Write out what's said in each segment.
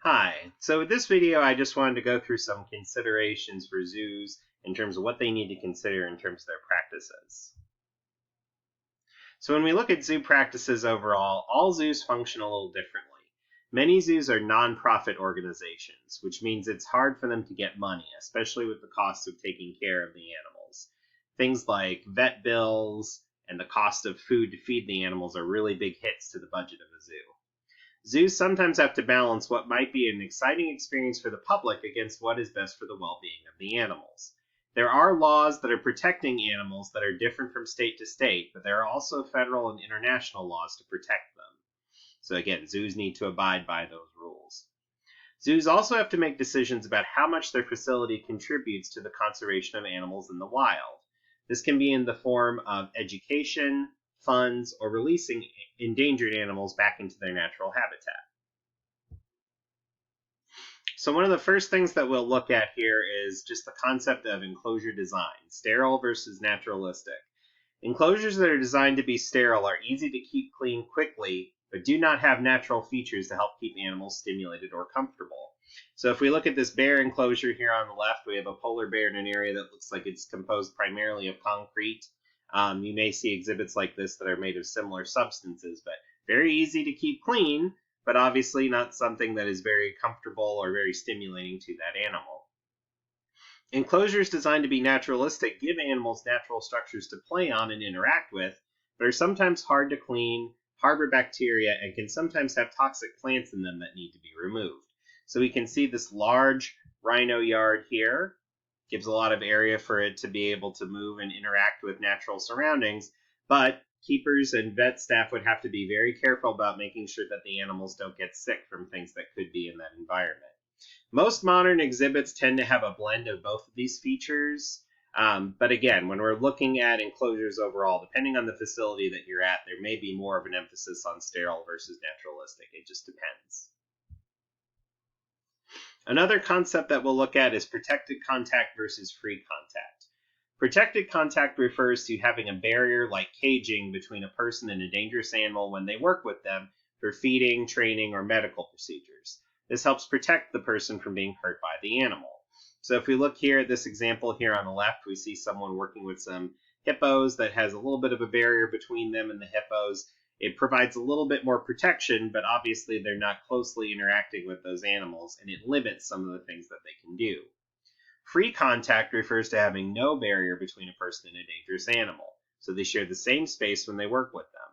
Hi, so with this video I just wanted to go through some considerations for zoos in terms of what they need to consider in terms of their practices. So when we look at zoo practices overall, all zoos function a little differently. Many zoos are nonprofit organizations, which means it's hard for them to get money, especially with the cost of taking care of the animals. Things like vet bills and the cost of food to feed the animals are really big hits to the budget of a zoo. Zoos sometimes have to balance what might be an exciting experience for the public against what is best for the well being of the animals. There are laws that are protecting animals that are different from state to state, but there are also federal and international laws to protect them. So, again, zoos need to abide by those rules. Zoos also have to make decisions about how much their facility contributes to the conservation of animals in the wild. This can be in the form of education, funds, or releasing endangered animals back into their natural habitat. So one of the first things that we'll look at here is just the concept of enclosure design, sterile versus naturalistic. Enclosures that are designed to be sterile are easy to keep clean quickly, but do not have natural features to help keep animals stimulated or comfortable. So if we look at this bear enclosure here on the left, we have a polar bear in an area that looks like it's composed primarily of concrete. You may see exhibits like this that are made of similar substances, but very easy to keep clean, but obviously not something that is very comfortable or very stimulating to that animal. Enclosures designed to be naturalistic give animals natural structures to play on and interact with, but are sometimes hard to clean, harbor bacteria, and can sometimes have toxic plants in them that need to be removed. So we can see this large rhino yard here. Gives a lot of area for it to be able to move and interact with natural surroundings, but keepers and vet staff would have to be very careful about making sure that the animals don't get sick from things that could be in that environment. Most modern exhibits tend to have a blend of both of these features, but again, when we're looking at enclosures overall, depending on the facility that you're at, there may be more of an emphasis on sterile versus naturalistic. It just depends. Another concept that we'll look at is protected contact versus free contact. Protected contact refers to having a barrier like caging between a person and a dangerous animal when they work with them for feeding, training, or medical procedures. This helps protect the person from being hurt by the animal. So if we look here at this example here on the left, we see someone working with some hippos that has a little bit of a barrier between them and the hippos. It provides a little bit more protection, but obviously they're not closely interacting with those animals, and it limits some of the things that they can do. Free contact refers to having no barrier between a person and a dangerous animal, so they share the same space when they work with them.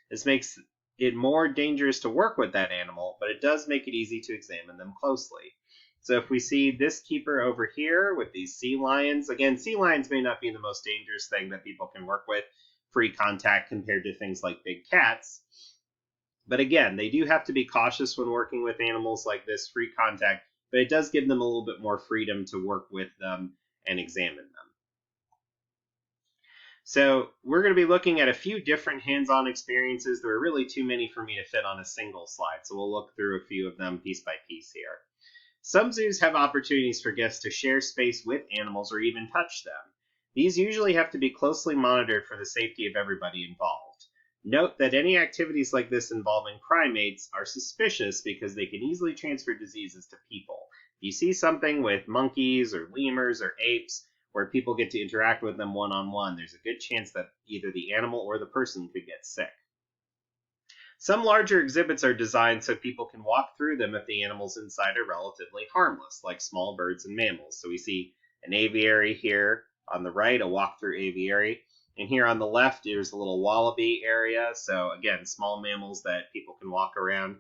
This makes it more dangerous to work with that animal, but it does make it easy to examine them closely. So if we see this keeper over here with these sea lions, again, sea lions may not be the most dangerous thing that people can work with, free contact compared to things like big cats. But again, they do have to be cautious when working with animals like this, free contact, but it does give them a little bit more freedom to work with them and examine them. So we're going to be looking at a few different hands-on experiences. There are really too many for me to fit on a single slide, so we'll look through a few of them piece by piece here. Some zoos have opportunities for guests to share space with animals or even touch them. These usually have to be closely monitored for the safety of everybody involved. Note that any activities like this involving primates are suspicious because they can easily transfer diseases to people. If you see something with monkeys or lemurs or apes where people get to interact with them one-on-one, there's a good chance that either the animal or the person could get sick. Some larger exhibits are designed so people can walk through them if the animals inside are relatively harmless, like small birds and mammals. So we see an aviary here on the right, a walk-through aviary. And here on the left, there's a little wallaby area. So again, small mammals that people can walk around.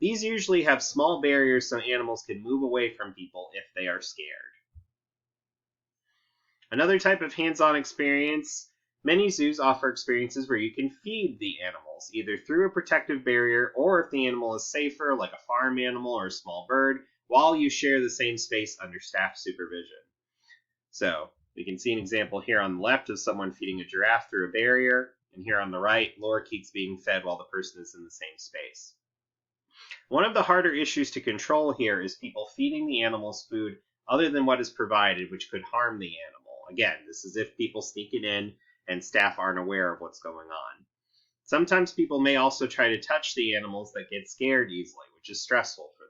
These usually have small barriers so animals can move away from people if they are scared. Another type of hands-on experience, many zoos offer experiences where you can feed the animals, either through a protective barrier or if the animal is safer, like a farm animal or a small bird, while you share the same space under staff supervision. So we can see an example here on the left of someone feeding a giraffe through a barrier, and here on the right, lorikeets being fed while the person is in the same space. One of the harder issues to control here is people feeding the animals food other than what is provided, which could harm the animal. Again, this is if people sneak it in and staff aren't aware of what's going on. Sometimes people may also try to touch the animals that get scared easily, which is stressful for them.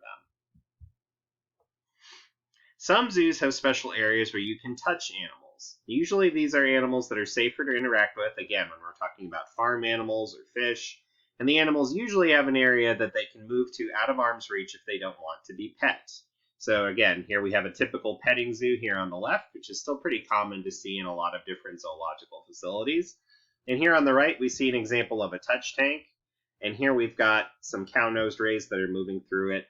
Some zoos have special areas where you can touch animals. Usually these are animals that are safer to interact with, again, when we're talking about farm animals or fish, and the animals usually have an area that they can move to out of arm's reach if they don't want to be pet. So again, here we have a typical petting zoo here on the left, which is still pretty common to see in a lot of different zoological facilities. And here on the right, we see an example of a touch tank. And here we've got some cow-nosed rays that are moving through it.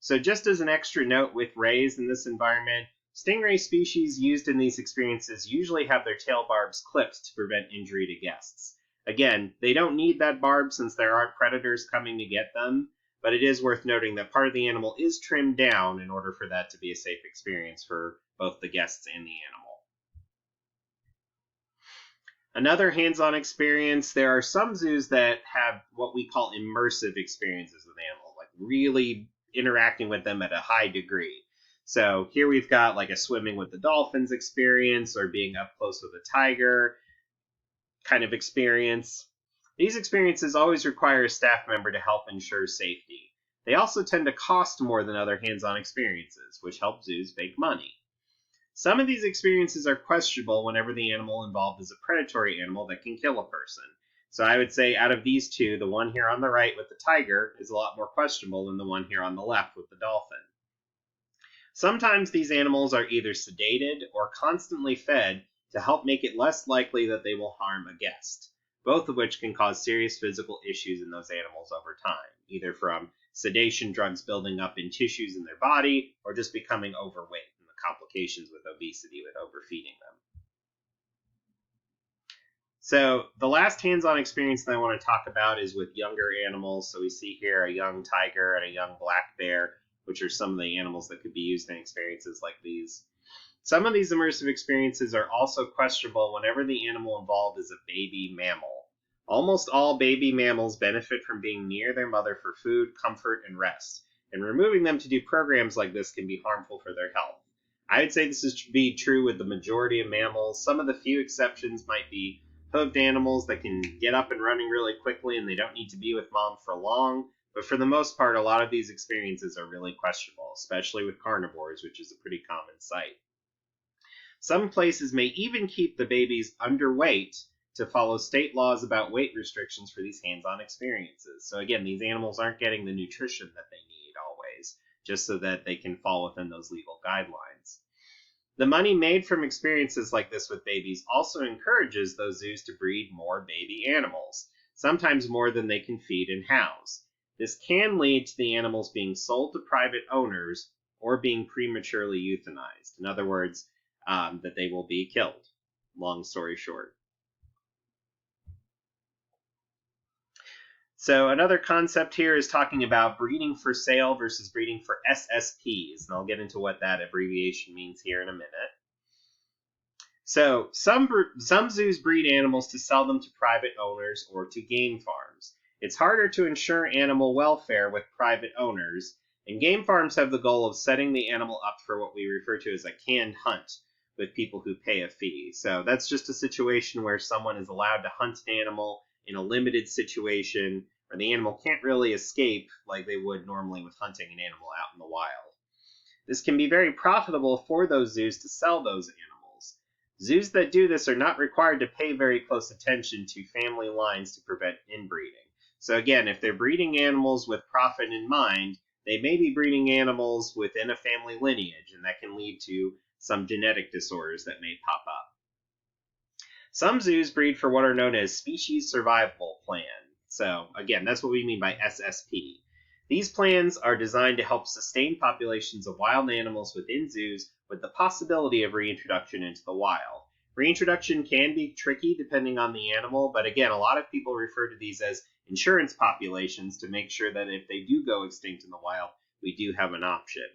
So just as an extra note with rays in this environment, stingray species used in these experiences usually have their tail barbs clipped to prevent injury to guests. Again, they don't need that barb since there aren't predators coming to get them, but it is worth noting that part of the animal is trimmed down in order for that to be a safe experience for both the guests and the animal. Another hands-on experience, there are some zoos that have what we call immersive experiences with animals, like really interacting with them at a high degree. So here we've got like a swimming with the dolphins experience or being up close with a tiger kind of experience. These experiences always require a staff member to help ensure safety. They also tend to cost more than other hands-on experiences, which help zoos make money. Some of these experiences are questionable whenever the animal involved is a predatory animal that can kill a person. So I would say out of these two, the one here on the right with the tiger is a lot more questionable than the one here on the left with the dolphin. Sometimes these animals are either sedated or constantly fed to help make it less likely that they will harm a guest, both of which can cause serious physical issues in those animals over time, either from sedation drugs building up in tissues in their body or just becoming overweight and the complications with obesity with overfeeding them. So the last hands-on experience that I want to talk about is with younger animals. So we see here a young tiger and a young black bear, which are some of the animals that could be used in experiences like these. Some of these immersive experiences are also questionable whenever the animal involved is a baby mammal. Almost all baby mammals benefit from being near their mother for food, comfort, and rest, and removing them to do programs like this can be harmful for their health. I would say this is be true with the majority of mammals. Some of the few exceptions might be hoofed animals that can get up and running really quickly and they don't need to be with mom for long. But for the most part, a lot of these experiences are really questionable, especially with carnivores, which is a pretty common sight. Some places may even keep the babies underweight to follow state laws about weight restrictions for these hands-on experiences. So again, these animals aren't getting the nutrition that they need always, just so that they can fall within those legal guidelines. The money made from experiences like this with babies also encourages those zoos to breed more baby animals, sometimes more than they can feed and house. This can lead to the animals being sold to private owners or being prematurely euthanized. In other words, that they will be killed. Long story short. So another concept here is talking about breeding for sale versus breeding for SSPs, and I'll get into what that abbreviation means here in a minute. So some zoos breed animals to sell them to private owners or to game farms. It's harder to ensure animal welfare with private owners, and game farms have the goal of setting the animal up for what we refer to as a canned hunt with people who pay a fee. So that's just a situation where someone is allowed to hunt an animal in a limited situation where the animal can't really escape like they would normally with hunting an animal out in the wild. This can be very profitable for those zoos to sell those animals. Zoos that do this are not required to pay very close attention to family lines to prevent inbreeding. So again, if they're breeding animals with profit in mind, they may be breeding animals within a family lineage, and that can lead to some genetic disorders that may pop up. Some zoos breed for what are known as species survival plan. So again, that's what we mean by SSP. These plans are designed to help sustain populations of wild animals within zoos with the possibility of reintroduction into the wild. Reintroduction can be tricky depending on the animal, but again, a lot of people refer to these as insurance populations to make sure that if they do go extinct in the wild, we do have an option.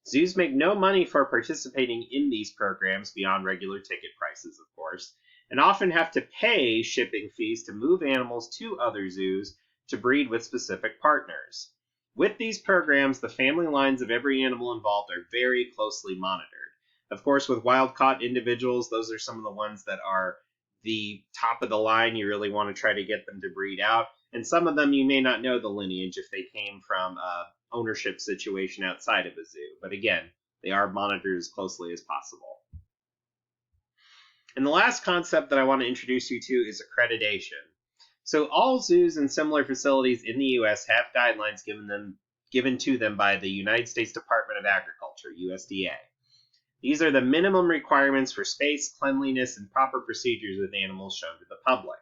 Zoos make no money for participating in these programs beyond regular ticket prices, of course, and often have to pay shipping fees to move animals to other zoos to breed with specific partners. With these programs, the family lines of every animal involved are very closely monitored. Of course, with wild-caught individuals, those are some of the ones that are the top of the line. You really want to try to get them to breed out. And some of them you may not know the lineage if they came from ownership situation outside of a zoo. But again, they are monitored as closely as possible. And the last concept that I want to introduce you to is accreditation. So all zoos and similar facilities in the U.S. have guidelines given to them by the United States Department of Agriculture, USDA. These are the minimum requirements for space, cleanliness, and proper procedures with animals shown to the public.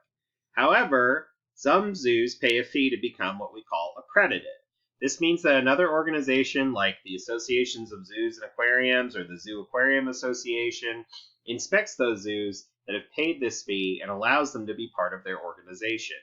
However, some zoos pay a fee to become what we call accredited. This means that another organization like the Associations of Zoos and Aquariums or the Zoo Aquarium Association inspects those zoos that have paid this fee and allows them to be part of their organization.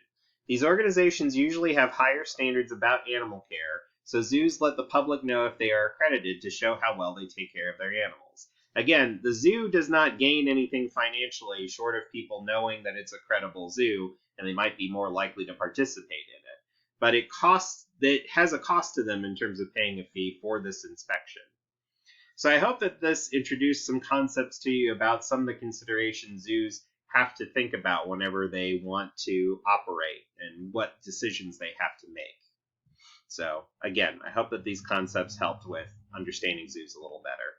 These organizations usually have higher standards about animal care, so zoos let the public know if they are accredited to show how well they take care of their animals. Again, the zoo does not gain anything financially short of people knowing that it's a credible zoo and they might be more likely to participate in it. But it has a cost to them in terms of paying a fee for this inspection. So I hope that this introduced some concepts to you about some of the considerations zoos have to think about whenever they want to operate and what decisions they have to make. So again, I hope that these concepts helped with understanding zoos a little better.